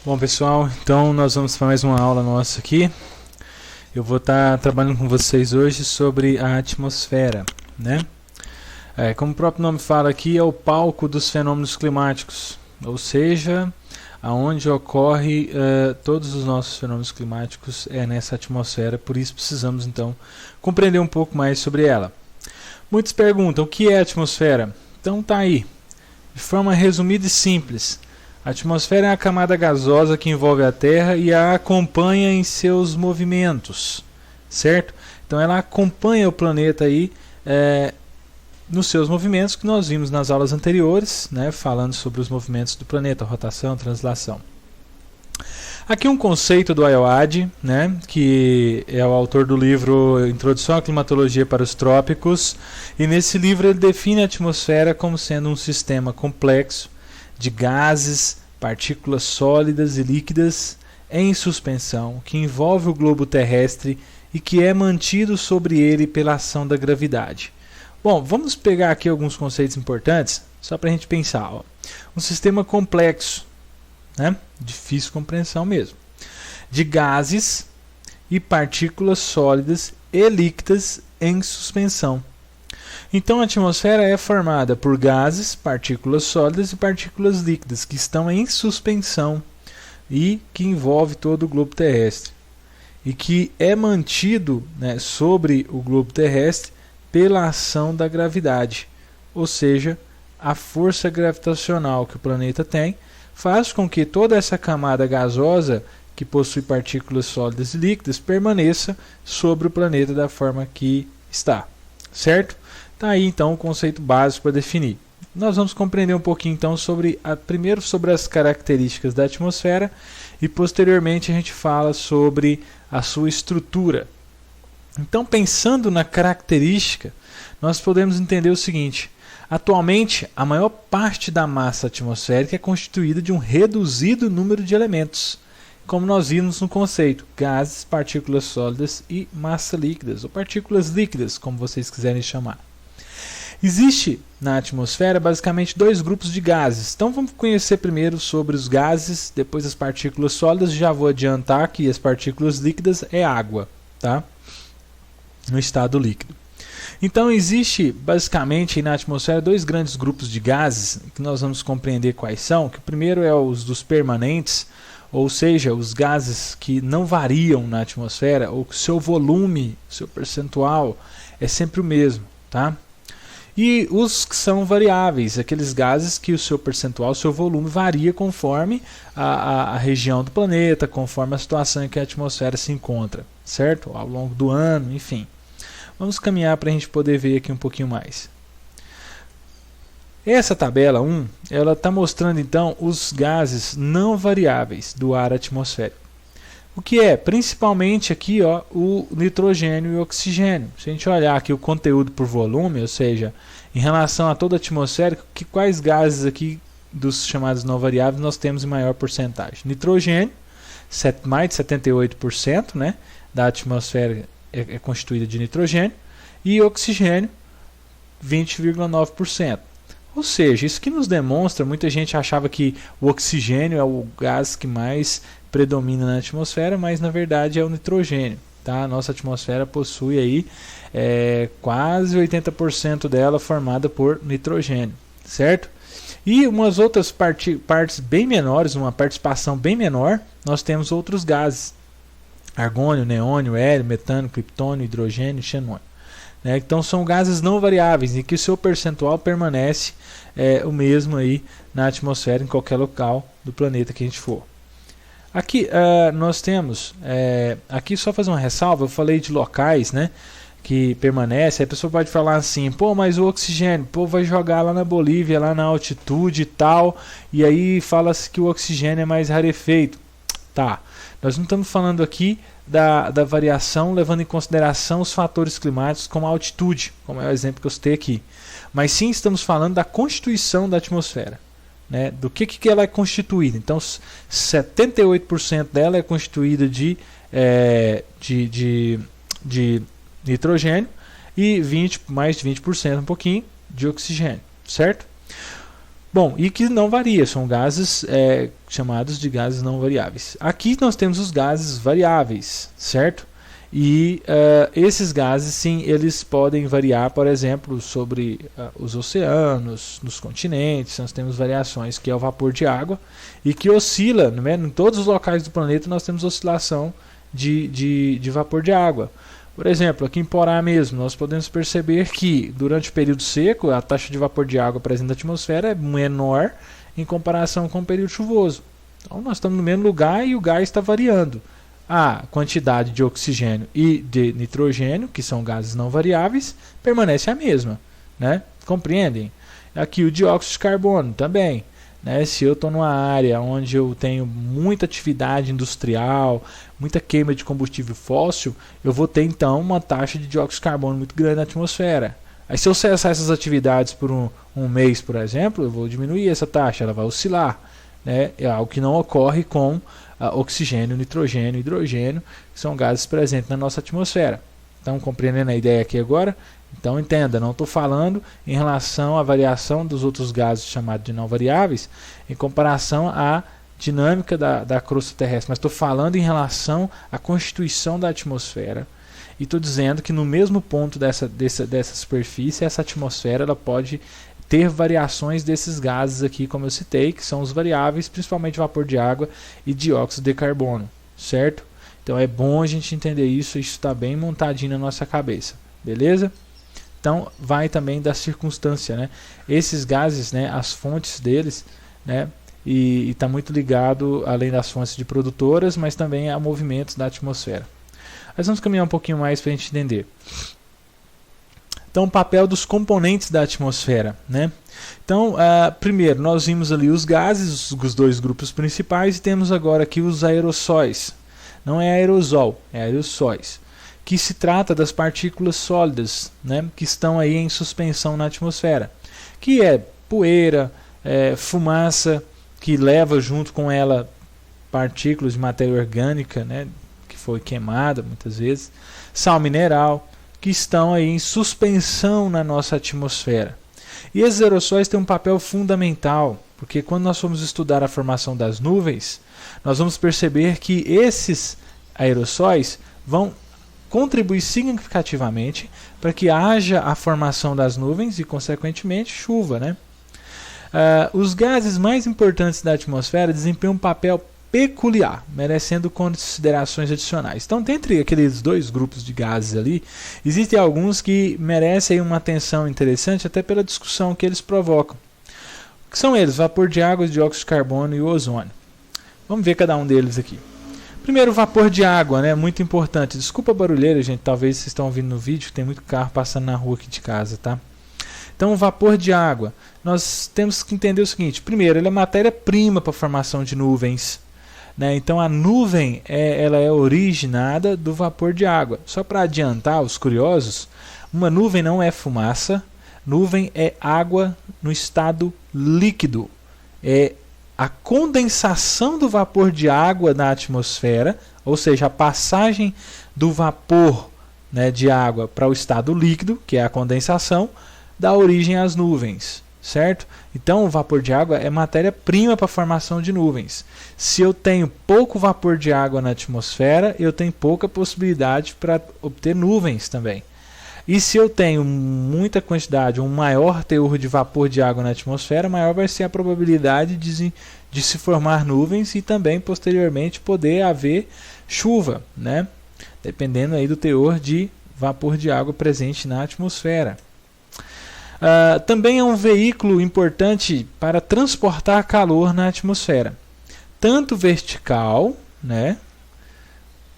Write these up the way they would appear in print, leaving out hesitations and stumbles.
Bom, pessoal, então nós vamos para mais uma aula nossa aqui. Eu vou estar trabalhando com vocês hoje sobre a atmosfera, né? Como o próprio nome fala aqui, é o palco dos fenômenos climáticos, ou seja, aonde ocorre todos os nossos fenômenos climáticos é nessa atmosfera, por isso precisamos então compreender um pouco mais sobre ela. Muitos perguntam, o que é a atmosfera? Então tá aí, de forma resumida e simples. A atmosfera é a camada gasosa que envolve a Terra e a acompanha em seus movimentos, certo? Então ela acompanha o planeta aí nos seus movimentos que nós vimos nas aulas anteriores, né, falando sobre os movimentos do planeta, rotação, translação. Aqui um conceito do Ayoade, né, que é o autor do livro Introdução à Climatologia para os Trópicos, e nesse livro ele define a atmosfera como sendo um sistema complexo de gases, partículas sólidas e líquidas em suspensão, que envolve o globo terrestre e que é mantido sobre ele pela ação da gravidade. Bom, vamos pegar aqui alguns conceitos importantes, só para a gente pensar. Ó. Um sistema complexo, né? Difícil compreensão mesmo, de gases e partículas sólidas e líquidas em suspensão. Então a atmosfera é formada por gases, partículas sólidas e partículas líquidas que estão em suspensão e que envolve todo o globo terrestre e que é mantido, né, sobre o globo terrestre pela ação da gravidade, ou seja, a força gravitacional que o planeta tem faz com que toda essa camada gasosa que possui partículas sólidas e líquidas permaneça sobre o planeta da forma que está, certo? Tá aí então o conceito básico para definir. Nós vamos compreender um pouquinho então primeiro sobre as características da atmosfera e posteriormente a gente fala sobre a sua estrutura. Então, pensando na característica, nós podemos entender o seguinte: atualmente a maior parte da massa atmosférica é constituída de um reduzido número de elementos, como nós vimos no conceito, gases, partículas sólidas e massa líquidas, ou partículas líquidas, como vocês quiserem chamar. Existe na atmosfera basicamente dois grupos de gases. Então vamos conhecer primeiro sobre os gases, depois as partículas sólidas. Já vou adiantar que as partículas líquidas é água, tá? No estado líquido. Então existe basicamente na atmosfera dois grandes grupos de gases, que nós vamos compreender quais são. Que o primeiro é os dos permanentes, ou seja, os gases que não variam na atmosfera, ou que o seu volume, seu percentual é sempre o mesmo, tá? E os que são variáveis, aqueles gases que o seu percentual, o seu volume varia conforme a região do planeta, conforme a situação em que a atmosfera se encontra, certo? Ao longo do ano, enfim. Vamos caminhar para a gente poder ver aqui um pouquinho mais. Essa tabela 1, ela está mostrando então os gases não variáveis do ar atmosférico. O que é? Principalmente aqui, ó, o nitrogênio e o oxigênio. Se a gente olhar aqui o conteúdo por volume, ou seja, em relação a toda a atmosfera, quais gases aqui dos chamados não variáveis nós temos em maior porcentagem? Nitrogênio, mais de 78%, né, da atmosfera é constituída de nitrogênio, e oxigênio, 20,9%. Ou seja, isso que nos demonstra, muita gente achava que o oxigênio é o gás que mais predomina na atmosfera, mas na verdade é o nitrogênio. Tá? A nossa atmosfera possui aí quase 80% dela formada por nitrogênio, certo? E umas outras partes bem menores, uma participação bem menor, nós temos outros gases: argônio, neônio, hélio, metano, criptônio, hidrogênio, xenônio. Então são gases não variáveis e que o seu percentual permanece o mesmo aí na atmosfera em qualquer local do planeta que a gente for. Aqui nós temos, aqui só fazer uma ressalva, eu falei de locais, né, que permanece. Aí a pessoa pode falar assim, pô, mas o oxigênio, pô, vai jogar lá na Bolívia, lá na altitude e tal, e aí fala-se que o oxigênio é mais rarefeito. Tá, nós não estamos falando aqui da variação levando em consideração os fatores climáticos como a altitude, como é o exemplo que eu citei aqui, mas sim estamos falando da constituição da atmosfera, né? Do que ela é constituída. Então 78% dela é constituída de nitrogênio, e 20, mais de 20%, um pouquinho, de oxigênio, certo? Bom, e que não varia, são gases chamados de gases não variáveis. Aqui nós temos os gases variáveis, certo? E esses gases, sim, eles podem variar, por exemplo, sobre os oceanos, nos continentes. Nós temos variações que é o vapor de água e que oscila, né? Em todos os locais do planeta nós temos oscilação de vapor de água. Por exemplo, aqui em Porá mesmo, nós podemos perceber que durante o período seco a taxa de vapor de água presente na atmosfera é menor em comparação com o período chuvoso. Então nós estamos no mesmo lugar e o gás está variando. A quantidade de oxigênio e de nitrogênio, que são gases não variáveis, permanece a mesma, né? Compreendem? Aqui o dióxido de carbono também, né? Se eu estou numa área onde eu tenho muita atividade industrial, muita queima de combustível fóssil, eu vou ter então uma taxa de dióxido de carbono muito grande na atmosfera. Aí se eu cessar essas atividades por um mês, por exemplo, eu vou diminuir essa taxa, ela vai oscilar, né? É algo que não ocorre com oxigênio, nitrogênio, hidrogênio, que são gases presentes na nossa atmosfera. Estão compreendendo a ideia aqui agora? Então entenda, não estou falando em relação à variação dos outros gases chamados de não variáveis, em comparação à dinâmica da crosta terrestre, mas estou falando em relação à constituição da atmosfera. E estou dizendo que no mesmo ponto dessa superfície, essa atmosfera ela pode ter variações desses gases aqui, como eu citei, que são os variáveis, principalmente vapor de água e dióxido de carbono, certo? Então é bom a gente entender isso está bem montadinho na nossa cabeça, beleza? Então vai também da circunstância, né? Esses gases, né, as fontes deles, né, e está muito ligado, além das fontes de produtoras, mas também a movimentos da atmosfera. Mas vamos caminhar um pouquinho mais para a gente entender. Então, o papel dos componentes da atmosfera, né? Então, primeiro, nós vimos ali os gases, os dois grupos principais, e temos agora aqui os aerossóis. Não é aerosol, é aerossóis. Que se trata das partículas sólidas, né? Que estão aí em suspensão na atmosfera. Que é poeira, fumaça, que leva junto com ela partículas de matéria orgânica, né? Que foi queimada muitas vezes, sal mineral, que estão aí em suspensão na nossa atmosfera. E esses aerossóis têm um papel fundamental, porque quando nós formos estudar a formação das nuvens, nós vamos perceber que esses aerossóis vão contribuir significativamente para que haja a formação das nuvens e, consequentemente, chuva, né? Os gases mais importantes da atmosfera desempenham um papel peculiar, merecendo considerações adicionais. Então, dentre aqueles dois grupos de gases ali, existem alguns que merecem uma atenção interessante até pela discussão que eles provocam. Que são eles? Vapor de água, dióxido de carbono e o ozônio. Vamos ver cada um deles aqui. Primeiro, o vapor de água, né? Muito importante. Desculpa a barulheira, gente. Talvez vocês estão ouvindo no vídeo, tem muito carro passando na rua aqui de casa, tá? Então, o vapor de água. Nós temos que entender o seguinte. Primeiro, ele é matéria-prima para a formação de nuvens. Né? Então a nuvem ela é originada do vapor de água. Só para adiantar os curiosos, uma nuvem não é fumaça, nuvem é água no estado líquido. É a condensação do vapor de água na atmosfera, ou seja, a passagem do vapor, né, de água para o estado líquido, que é a condensação, dá origem às nuvens. Certo? Então o vapor de água é matéria-prima para a formação de nuvens. Se eu tenho pouco vapor de água na atmosfera, eu tenho pouca possibilidade para obter nuvens também. E se eu tenho muita quantidade, um maior teor de vapor de água na atmosfera, maior vai ser a probabilidade de se formar nuvens e também posteriormente poder haver chuva, né? Dependendo aí do teor de vapor de água presente na atmosfera. Também é um veículo importante para transportar calor na atmosfera, tanto vertical, né,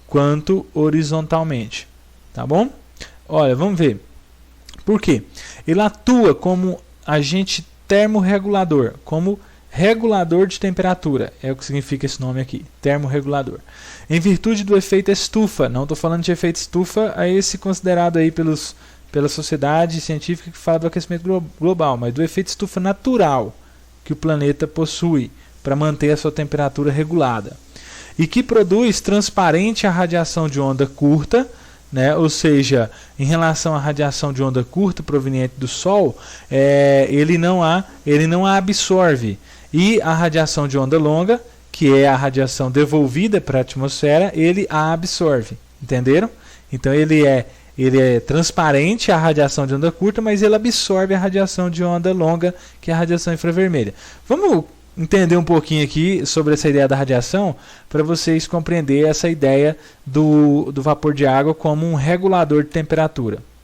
quanto horizontalmente. Tá bom? Olha, vamos ver. Por quê? Ele atua como agente termorregulador, como regulador de temperatura. É o que significa esse nome aqui, termorregulador. Em virtude do efeito estufa. Não estou falando de efeito estufa, é esse considerado aí pela sociedade científica que fala do aquecimento global, mas do efeito estufa natural que o planeta possui para manter a sua temperatura regulada. E que produz transparente a radiação de onda curta, né? Ou seja, em relação à radiação de onda curta proveniente do Sol, ele não a absorve. E a radiação de onda longa, que é a radiação devolvida para a atmosfera, ele a absorve. Entenderam? Então ele é transparente à radiação de onda curta, mas ele absorve a radiação de onda longa, que é a radiação infravermelha. Vamos entender um pouquinho aqui sobre essa ideia da radiação, para vocês compreenderem essa ideia do vapor de água como um regulador de temperatura.